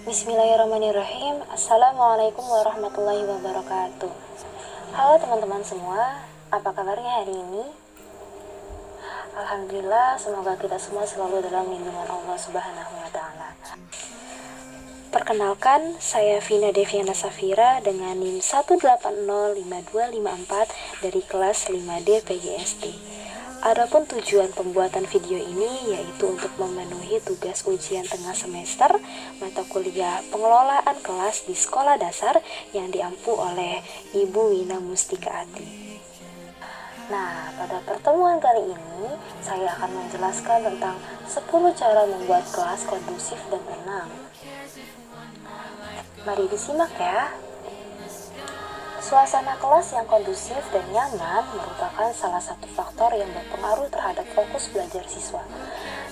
Bismillahirrahmanirrahim. Assalamualaikum warahmatullahi wabarakatuh. Halo teman-teman semua, apa kabarnya hari ini? Alhamdulillah, semoga kita semua selalu dalam lindungan Allah Subhanahu wa Ta'ala. Perkenalkan, saya Vina Deviana Safira dengan NIM 1805254 dari kelas 5D PGSD. Adapun tujuan pembuatan video ini yaitu untuk memenuhi tugas ujian tengah semester mata kuliah pengelolaan kelas di sekolah dasar yang diampu oleh Ibu Wina Mustika Ati. Nah, pada pertemuan kali ini saya akan menjelaskan tentang 10 cara membuat kelas kondusif dan tenang. Mari disimak ya. Suasana kelas yang kondusif dan nyaman merupakan salah satu faktor yang berpengaruh terhadap fokus belajar siswa.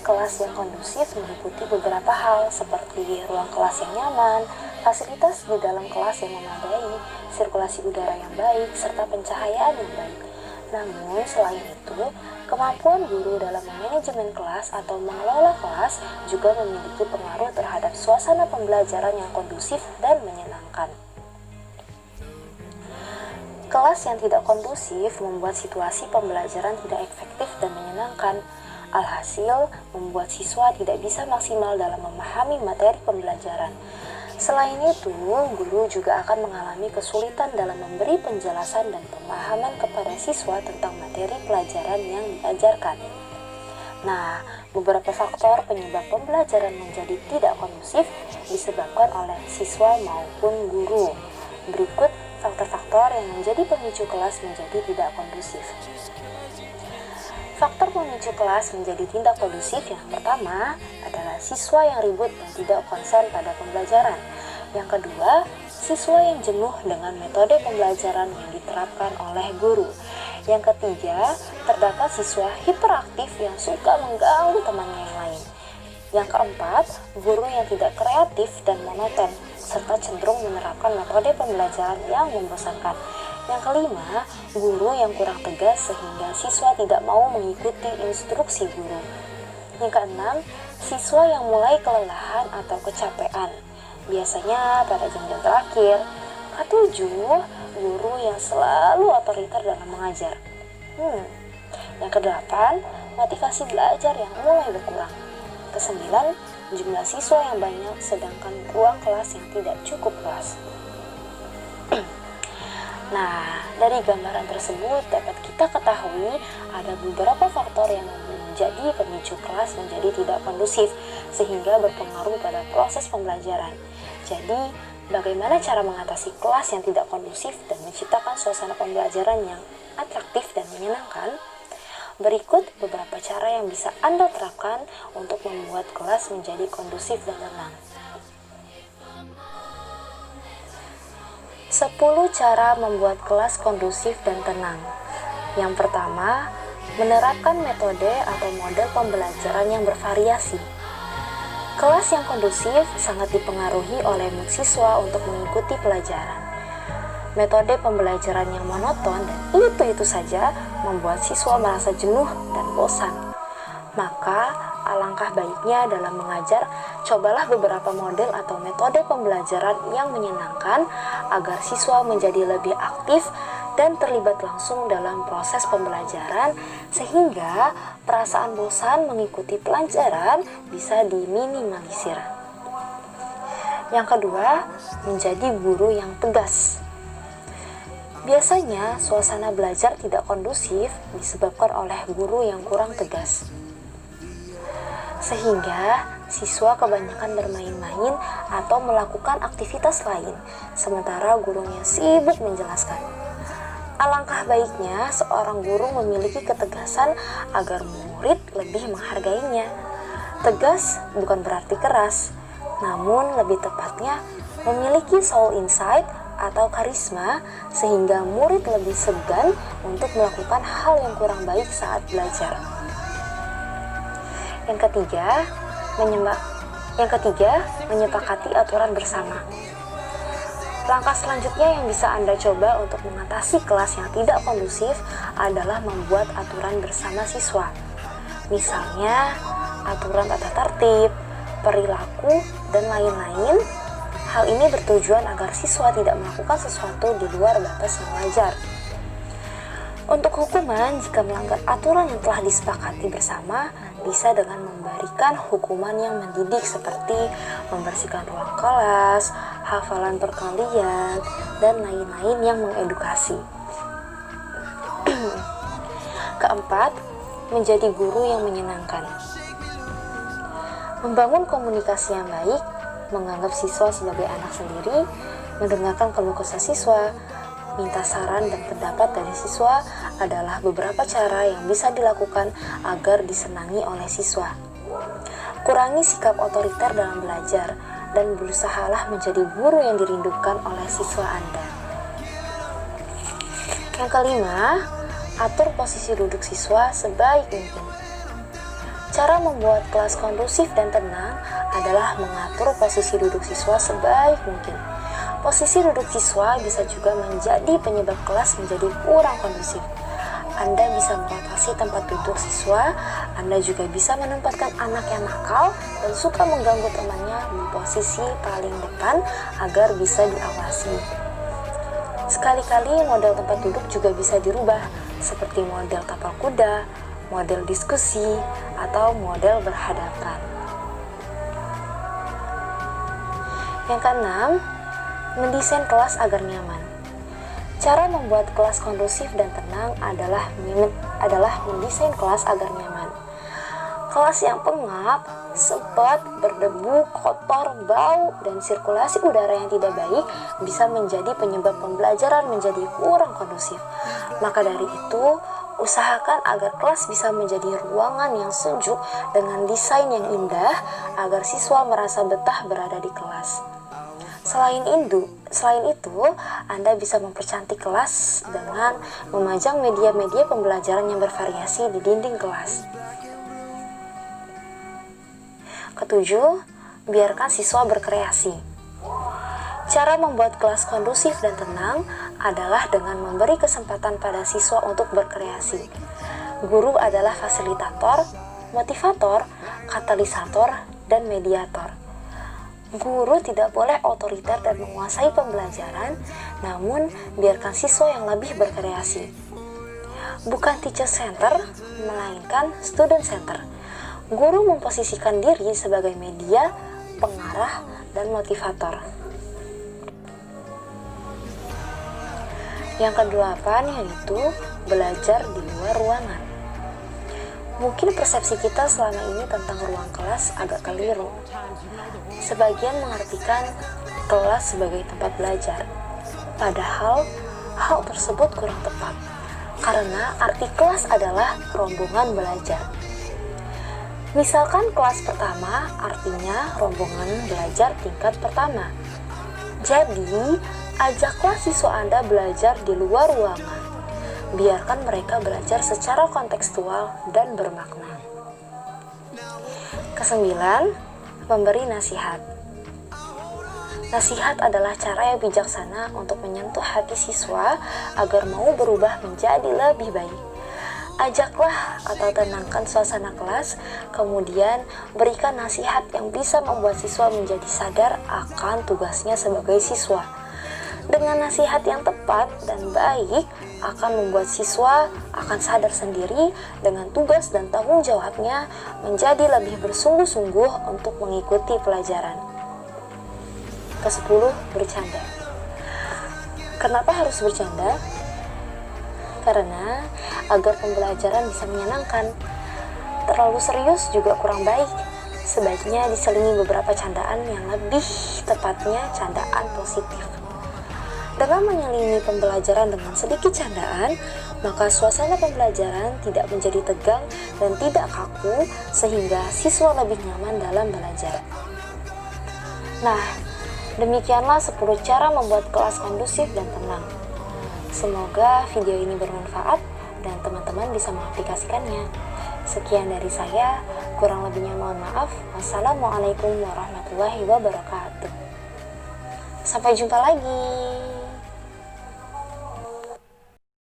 Kelas yang kondusif meliputi beberapa hal seperti ruang kelas yang nyaman, fasilitas di dalam kelas yang memadai, sirkulasi udara yang baik, serta pencahayaan yang baik. Namun, selain itu, kemampuan guru dalam memanajemen kelas atau mengelola kelas juga memiliki pengaruh terhadap suasana pembelajaran yang kondusif dan menyenangkan. Kelas yang tidak kondusif membuat situasi pembelajaran tidak efektif dan menyenangkan. Alhasil, membuat siswa tidak bisa maksimal dalam memahami materi pembelajaran. Selain itu, guru juga akan mengalami kesulitan dalam memberi penjelasan dan pemahaman kepada siswa tentang materi pelajaran yang diajarkan. Nah, beberapa faktor penyebab pembelajaran menjadi tidak kondusif disebabkan oleh siswa maupun guru. Berikut faktor-faktor yang menjadi pemicu kelas menjadi tidak kondusif. Faktor pemicu kelas menjadi tidak kondusif yang pertama adalah siswa yang ribut dan tidak konsen pada pembelajaran. Yang kedua, siswa yang jenuh dengan metode pembelajaran yang diterapkan oleh guru. Yang ketiga, terdapat siswa hiperaktif yang suka mengganggu temannya yang lain. Yang keempat, guru yang tidak kreatif dan monoton, serta cenderung menerapkan metode pembelajaran yang membosankan. Yang kelima, guru yang kurang tegas sehingga siswa tidak mau mengikuti instruksi guru. Yang keenam, siswa yang mulai kelelahan atau kecapean, biasanya pada jam-jam terakhir. Ketujuh, guru yang selalu otoriter dalam mengajar. Yang kedelapan, motivasi belajar yang mulai berkurang. Kesembilan, jumlah siswa yang banyak sedangkan ruang kelas yang tidak cukup luas. Nah, dari gambaran tersebut dapat kita ketahui ada beberapa faktor yang menjadi pemicu kelas menjadi tidak kondusif sehingga berpengaruh pada proses pembelajaran. Jadi, bagaimana cara mengatasi kelas yang tidak kondusif dan menciptakan suasana pembelajaran yang atraktif dan menyenangkan? Berikut beberapa cara yang bisa Anda terapkan untuk membuat kelas menjadi kondusif dan tenang. 10 cara membuat kelas kondusif dan tenang. Yang pertama, menerapkan metode atau model pembelajaran yang bervariasi. Kelas yang kondusif sangat dipengaruhi oleh mood siswa untuk mengikuti pelajaran. Metode pembelajaran yang monoton dan itu saja membuat siswa merasa jenuh dan bosan. Maka, alangkah baiknya dalam mengajar, cobalah beberapa model atau metode pembelajaran yang menyenangkan agar siswa menjadi lebih aktif dan terlibat langsung dalam proses pembelajaran sehingga perasaan bosan mengikuti pelajaran bisa diminimalisir. Yang kedua, menjadi guru yang tegas. Biasanya, suasana belajar tidak kondusif disebabkan oleh guru yang kurang tegas. Sehingga, siswa kebanyakan bermain-main atau melakukan aktivitas lain, sementara gurunya sibuk menjelaskan. Alangkah baiknya seorang guru memiliki ketegasan agar murid lebih menghargainya. Tegas bukan berarti keras, namun lebih tepatnya memiliki soul insight atau karisma sehingga murid lebih segan untuk melakukan hal yang kurang baik saat belajar. Yang ketiga, menyepakati aturan bersama. Langkah selanjutnya yang bisa Anda coba untuk mengatasi kelas yang tidak kondusif adalah membuat aturan bersama siswa. Misalnya, aturan tata tertib, perilaku, dan lain-lain. Hal ini bertujuan agar siswa tidak melakukan sesuatu di luar batas yang wajar. Untuk hukuman, jika melanggar aturan yang telah disepakati bersama, bisa dengan memberikan hukuman yang mendidik seperti membersihkan ruang kelas, hafalan perkalian, dan lain-lain yang mengedukasi. Keempat, menjadi guru yang menyenangkan. Membangun komunikasi yang baik, menganggap siswa sebagai anak sendiri, mendengarkan keluh kesah siswa, minta saran dan pendapat dari siswa adalah beberapa cara yang bisa dilakukan agar disenangi oleh siswa. Kurangi sikap otoriter dalam belajar dan berusahalah menjadi guru yang dirindukan oleh siswa Anda. Yang kelima, atur posisi duduk siswa sebaik mungkin. Cara membuat kelas kondusif dan tenang adalah mengatur posisi duduk siswa sebaik mungkin. Posisi duduk siswa bisa juga menjadi penyebab kelas menjadi kurang kondusif. Anda bisa merotasi tempat duduk siswa, Anda juga bisa menempatkan anak yang nakal dan suka mengganggu temannya di posisi paling depan agar bisa diawasi. Sekali-kali model tempat duduk juga bisa dirubah, seperti model tapal kuda, model diskusi, atau model berhadapan. Yang keenam, mendesain kelas agar nyaman. Cara membuat kelas kondusif dan tenang adalah mendesain kelas agar nyaman. Kelas yang pengap, sempit, berdebu, kotor, bau, dan sirkulasi udara yang tidak baik bisa menjadi penyebab pembelajaran menjadi kurang kondusif. Maka dari itu, usahakan agar kelas bisa menjadi ruangan yang sejuk dengan desain yang indah agar siswa merasa betah berada di kelas. Selain itu, Anda bisa mempercantik kelas dengan memajang media-media pembelajaran yang bervariasi di dinding kelas. Ketujuh, biarkan siswa berkreasi. Cara membuat kelas kondusif dan tenang adalah dengan memberi kesempatan pada siswa untuk berkreasi. Guru adalah fasilitator, motivator, katalisator, dan mediator. Guru tidak boleh otoriter dan menguasai pembelajaran, namun biarkan siswa yang lebih berkreasi. Bukan teacher center, melainkan student center. Guru memposisikan diri sebagai media, pengarah, dan motivator. Yang kedelapan yaitu belajar di luar ruangan. Mungkin persepsi kita selama ini tentang ruang kelas agak keliru. Sebagian mengartikan kelas sebagai tempat belajar, padahal hal tersebut kurang tepat, karena arti kelas adalah rombongan belajar. Misalkan kelas pertama artinya rombongan belajar tingkat pertama. Jadi, ajaklah siswa Anda belajar di luar ruangan. Biarkan mereka belajar secara kontekstual dan bermakna. Kesembilan, memberi nasihat. Nasihat adalah cara yang bijaksana untuk menyentuh hati siswa agar mau berubah menjadi lebih baik. Ajaklah atau tenangkan suasana kelas, kemudian berikan nasihat yang bisa membuat siswa menjadi sadar akan tugasnya sebagai siswa. Dengan nasihat yang tepat dan baik akan membuat siswa akan sadar sendiri dengan tugas dan tanggung jawabnya menjadi lebih bersungguh-sungguh untuk mengikuti pelajaran. Ke-10, bercanda. Kenapa harus bercanda? Karena agar pembelajaran bisa menyenangkan. Terlalu serius juga kurang baik. Sebaiknya diselingi beberapa candaan yang lebih tepatnya candaan positif. Dengan menyelingi pembelajaran dengan sedikit candaan, maka suasana pembelajaran tidak menjadi tegang dan tidak kaku sehingga siswa lebih nyaman dalam belajar. Nah, Demikianlah 10 cara membuat kelas kondusif dan tenang. Semoga video ini bermanfaat dan teman-teman bisa mengaplikasikannya. Sekian dari saya, kurang lebihnya mohon maaf. Wassalamualaikum warahmatullahi wabarakatuh. Sampai jumpa lagi.